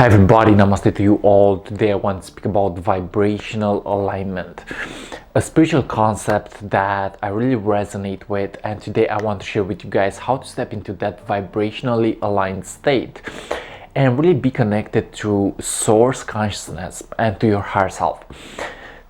Hi everybody, namaste to you all. Today I want to speak about vibrational alignment, a spiritual concept that I really resonate with, and today I want to share with you guys how to step into that vibrationally aligned state and really be connected to source consciousness and to your higher self.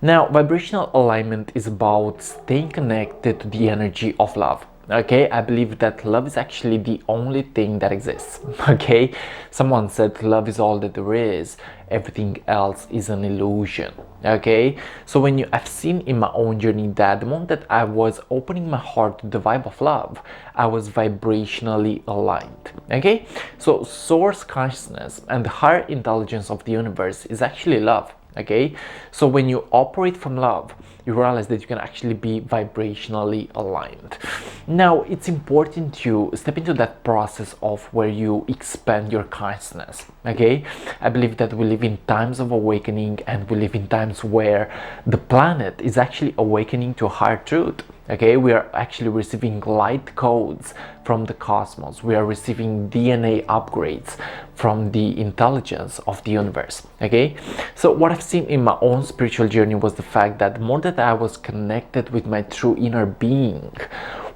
Now, vibrational alignment is about staying connected to the energy of love. Okay, I believe that love is actually the only thing that exists. Okay, someone said love is all that there is, everything else is an illusion. Okay, so I've seen in my own journey that the moment that I was opening my heart to the vibe of love, I was vibrationally aligned. Okay, so source consciousness and the higher intelligence of the universe is actually love. Okay, so when you operate from love, you realize that you can actually be vibrationally aligned. Now, it's important to step into that process of where you expand your consciousness. Okay, I believe that we live in times of awakening, and we live in times where the planet is actually awakening to a higher truth. Okay, we are actually receiving light codes from the cosmos. We are receiving DNA upgrades from the intelligence of the universe. Okay, so what I've seen in my own spiritual journey was the fact that the more that I was connected with my true inner being,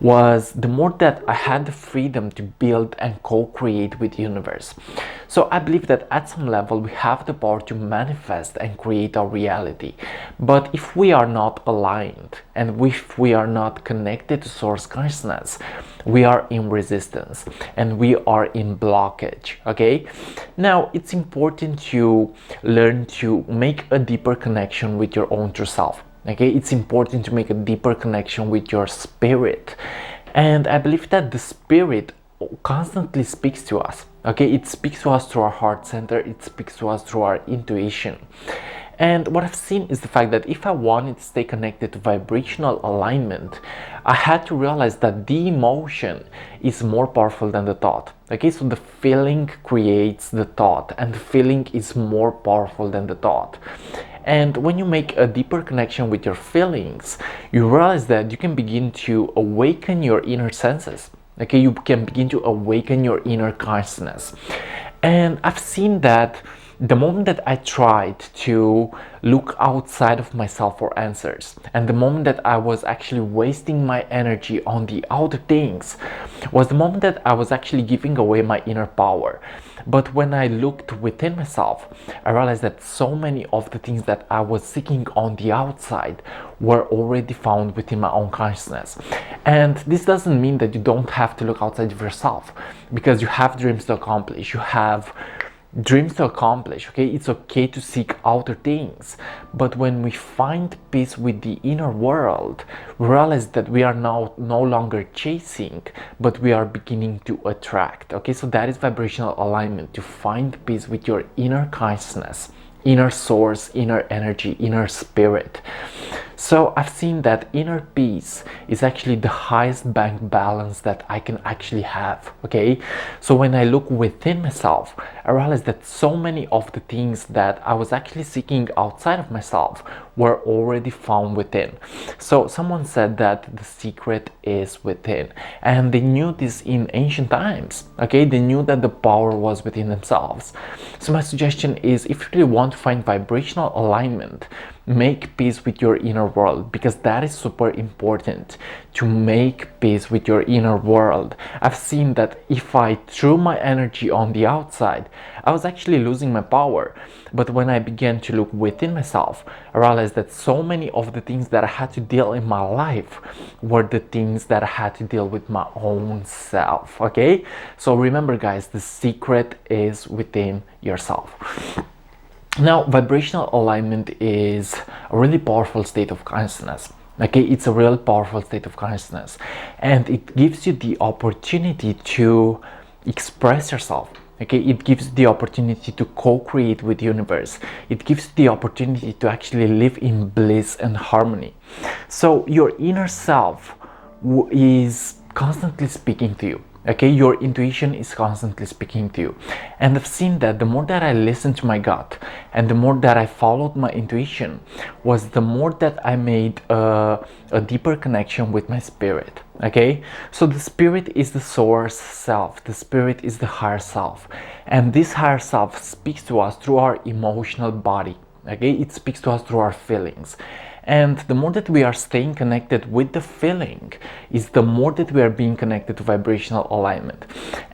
was the more that I had the freedom to build and co-create with the universe. So I believe that at some level we have the power to manifest and create our reality. But if we are not aligned and if we are not connected to source consciousness, we are in resistance and we are in blockage. Okay, now it's important to learn to make a deeper connection with your own true self. Okay, it's important to make a deeper connection with your spirit, and I believe that the spirit constantly speaks to us. Okay, it speaks to us through our heart center, it speaks to us through our intuition. And what I've seen is the fact that if I wanted to stay connected to vibrational alignment, I had to realize that the emotion is more powerful than the thought. Okay, so the feeling creates the thought, and the feeling is more powerful than the thought. And when you make a deeper connection with your feelings, you realize that you can begin to awaken your inner senses. Okay, you can begin to awaken your inner consciousness. And I've seen that the moment that I tried to look outside of myself for answers, and the moment that I was actually wasting my energy on the outer things, was the moment that I was actually giving away my inner power. But when I looked within myself, I realized that so many of the things that I was seeking on the outside were already found within my own consciousness. And this doesn't mean that you don't have to look outside of yourself, because you have dreams to accomplish, you have dreams to accomplish. Okay, it's okay to seek outer things, but when we find peace with the inner world, we realize that we are now no longer chasing, but we are beginning to attract. Okay, so that is vibrational alignment, to find peace with your inner consciousness, inner source, inner energy, inner spirit. So I've seen that inner peace is actually the highest bank balance that I can actually have. Okay, so when I look within myself, I realized that so many of the things that I was actually seeking outside of myself were already found within. So someone said that the secret is within, and they knew this in ancient times. Okay, they knew that the power was within themselves. So my suggestion is, if you really want to find vibrational alignment, make peace with your inner world, because that is super important, to make peace with your inner world. I've seen that if I threw my energy on the outside, I was actually losing my power. But when I began to look within myself, I realized that so many of the things that I had to deal in my life were the things that I had to deal with my own self. Okay, so remember guys, the secret is within yourself. Now, vibrational alignment is a really powerful state of consciousness. Okay, it's a real powerful state of consciousness, and it gives you the opportunity to express yourself. Okay, it gives you the opportunity to co-create with the universe. It gives you the opportunity to actually live in bliss and harmony. So your inner self is constantly speaking to you. Okay, your intuition is constantly speaking to you. And I've seen that the more that I listened to my gut and the more that I followed my intuition, was the more that I made a deeper connection with my spirit. Okay, so the spirit is the source self, the spirit is the higher self, and this higher self speaks to us through our emotional body. Okay, it speaks to us through our feelings. And the more that we are staying connected with the feeling, is the more that we are being connected to vibrational alignment.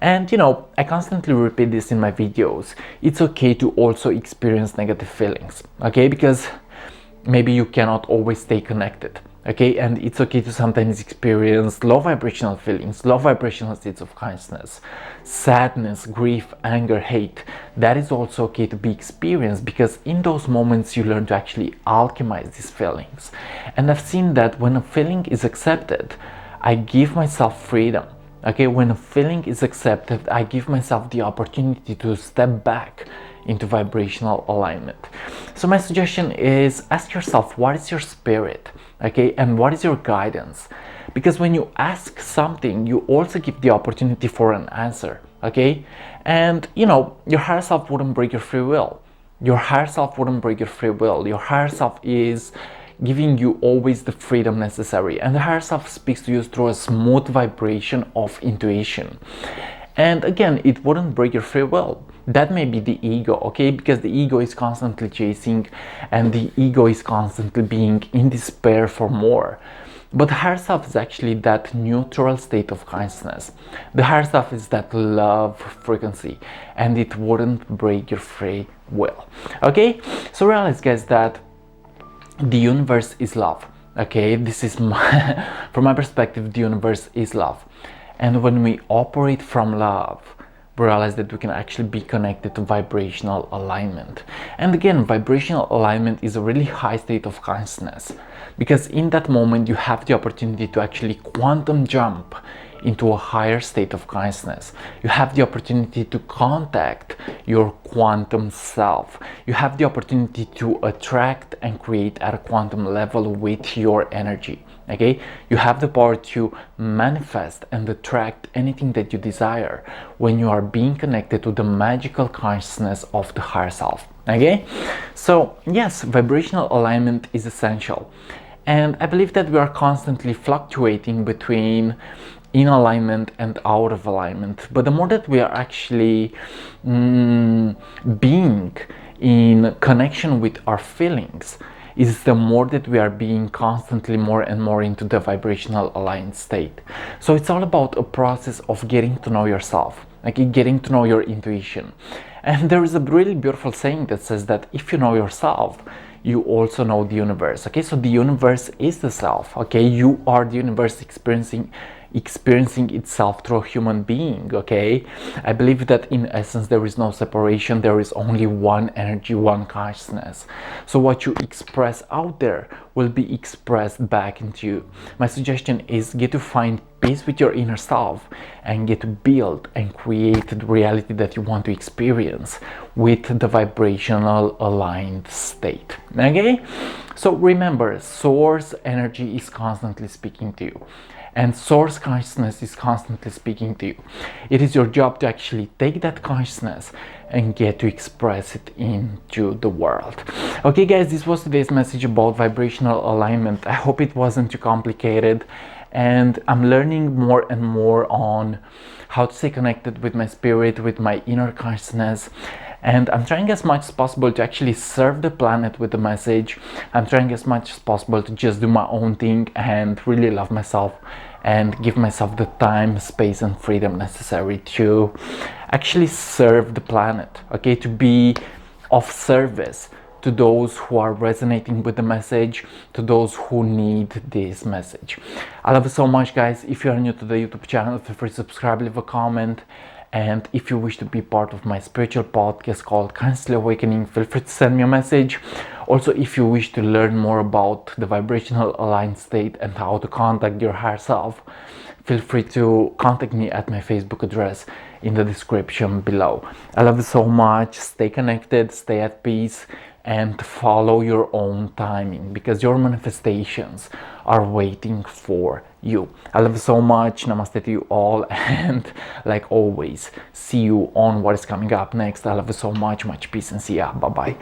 And you know, I constantly repeat this in my videos. It's okay to also experience negative feelings, okay? Because maybe you cannot always stay connected. Okay, and it's okay to sometimes experience low vibrational feelings, low vibrational states of consciousness, sadness, grief, anger, hate. That is also okay to be experienced, because in those moments you learn to actually alchemize these feelings. And I've seen that when a feeling is accepted, I give myself freedom. Okay, when a feeling is accepted, I give myself the opportunity to step back into vibrational alignment. So my suggestion is, ask yourself, what is your spirit? Okay, and what is your guidance? Because when you ask something, you also give the opportunity for an answer. Okay, and you know, your higher self wouldn't break your free will. Your higher self wouldn't break your free will. Your higher self is giving you always the freedom necessary, and the higher self speaks to you through a smooth vibration of intuition. And again, it wouldn't break your free will. That may be the ego, okay? Because the ego is constantly chasing, and the ego is constantly being in despair for more. But the higher self is actually that neutral state of consciousness. The higher self is that love frequency, and it wouldn't break your free will. Okay? So realize, guys, that the universe is love. Okay? This is from my perspective, the universe is love. And when we operate from love, we realize that we can actually be connected to vibrational alignment. And again, vibrational alignment is a really high state of consciousness, because in that moment you have the opportunity to actually quantum jump into a higher state of consciousness. You have the opportunity to contact your quantum self. You have the opportunity to attract and create at a quantum level with your energy. Okay, you have the power to manifest and attract anything that you desire when you are being connected to the magical consciousness of the higher self. Okay, so yes, vibrational alignment is essential, and I believe that we are constantly fluctuating between in alignment and out of alignment. But the more that we are actually being in connection with our feelings, is the more that we are being constantly more and more into the vibrational aligned state. So it's all about a process of getting to know yourself, like getting to know your intuition. And there is a really beautiful saying that says that if you know yourself, you also know the universe. Okay, so the universe is the self. Okay, you are the universe experiencing itself through a human being. Okay, I believe that in essence there is no separation, there is only one energy, one consciousness. So what you express out there will be expressed back into you. My suggestion is get to find peace with your inner self and get to build and create the reality that you want to experience with the vibrational aligned state. Okay, so remember, source energy is constantly speaking to you, and source consciousness is constantly speaking to you. It is your job to actually take that consciousness and get to express it into the world. Okay guys, this was today's message about vibrational alignment. I hope it wasn't too complicated, and I'm learning more and more on how to stay connected with my spirit, with my inner consciousness. And I'm trying as much as possible to actually serve the planet with the message. I'm trying as much as possible to just do my own thing and really love myself and give myself the time, space and freedom necessary to actually serve the planet, okay, to be of service to those who are resonating with the message, to those who need this message. I love you so much, guys. If you are new to the YouTube channel, feel free to subscribe, leave a comment. And if you wish to be part of my spiritual podcast called Consciously Awakening, feel free to send me a message. Also, if you wish to learn more about the vibrational aligned state and how to contact your higher self, feel free to contact me at my Facebook address in the description below. I love you so much. Stay connected, stay at peace, and follow your own timing, because your manifestations are waiting for you. I love you so much. Namaste to you all, and like always, see you on what is coming up next. I love you so much. Much peace and see ya. Bye bye.